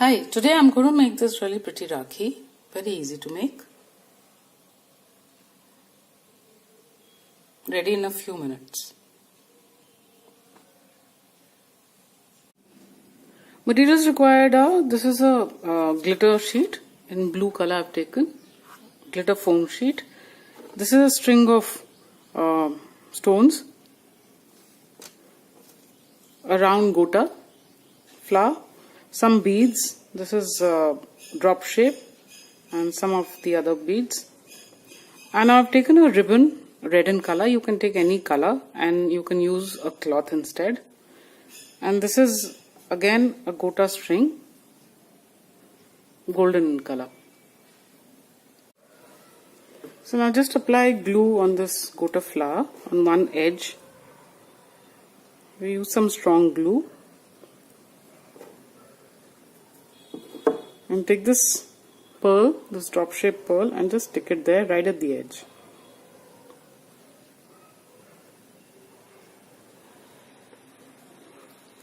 Hi, today I'm going to make this really pretty Rakhi. Very easy to make. Ready in a few minutes. Materials required are, this is a glitter sheet in blue color I've taken. Glitter foam sheet. This is a string of stones. A round gota flower. Some beads. This is drop shape and some of the other beads. And I've taken a ribbon, red in color. You can take any color and you can use a cloth instead. And this is again a gota string, golden in color. So now just apply glue on this gota flower on one edge. We use some strong glue. And take this pearl, this drop shape pearl, and just stick it there right at the edge.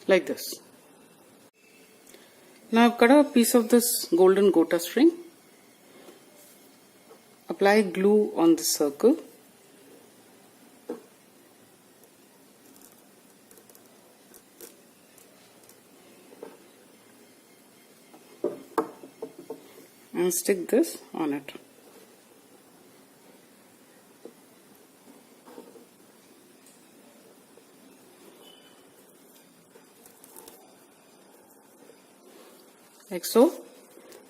Like this. Now I've cut a piece of this golden gota string. Apply glue on the circle. And stick this on it. Like so.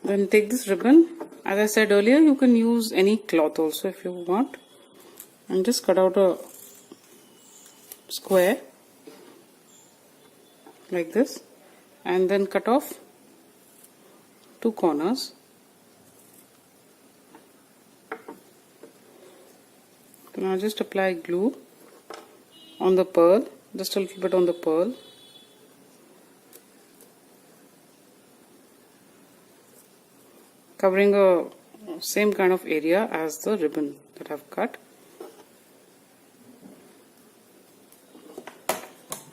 Then take this ribbon. As I said earlier, you can use any cloth also if you want. And just cut out a square like this. And then cut off two corners. Now just apply glue on the pearl, just a little bit on the pearl. Covering a same kind of area as the ribbon that I've cut.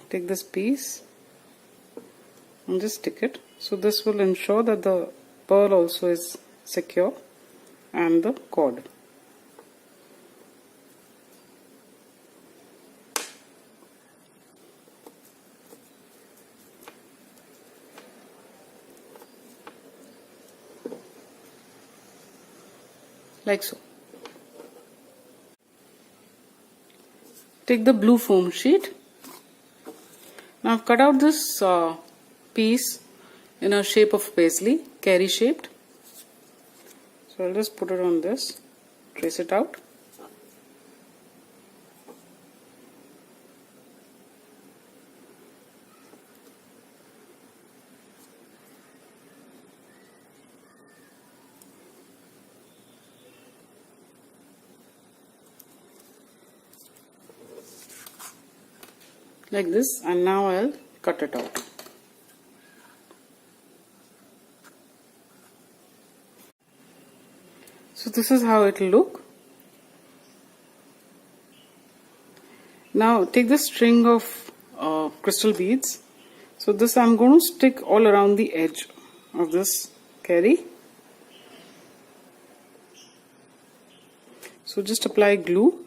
Take this piece and just stick it. So this will ensure that the pearl also is secure and the cord. Like so. Take the blue foam sheet. Now I've cut out this piece in a shape of paisley, carry shaped. So I'll just put it on this, trace it out. Like this, and now I'll cut it out. So this is how it will look. Now take the string of crystal beads. So this I'm going to stick all around the edge of this carry. So just apply glue.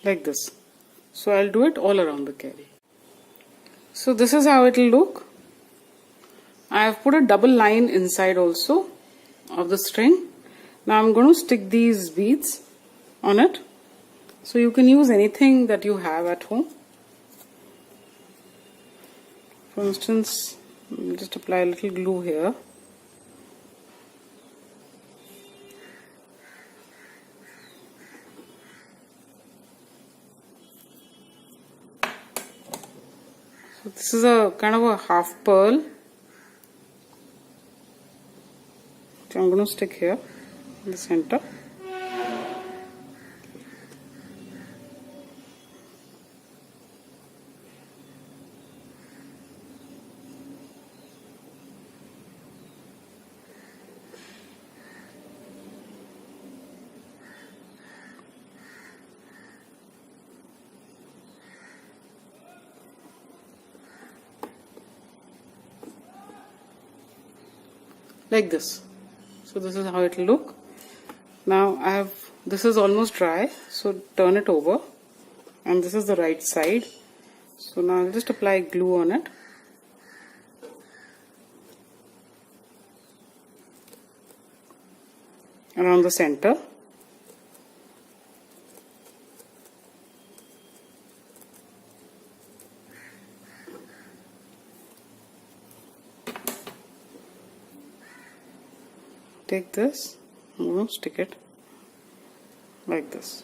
Like this. So I'll do it all around the carry. So this is how it will look. I have put a double line inside also of the string. Now I'm going to stick these beads on it. So you can use anything that you have at home. For instance, just apply a little glue here. So this is a kind of a half pearl. So I'm going to stick here in the center. Like this. So this is how it will look. Now this is almost dry, so turn it over, and this is the right side. So now I'll just apply glue on it. Around the center. Take this, I'm going to stick it like this.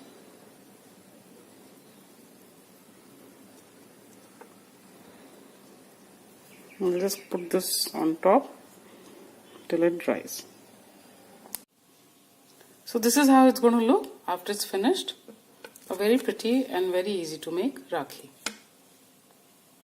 I'll just put this on top till it dries. So this is how it's going to look after it's finished. A very pretty and very easy to make Rakhi.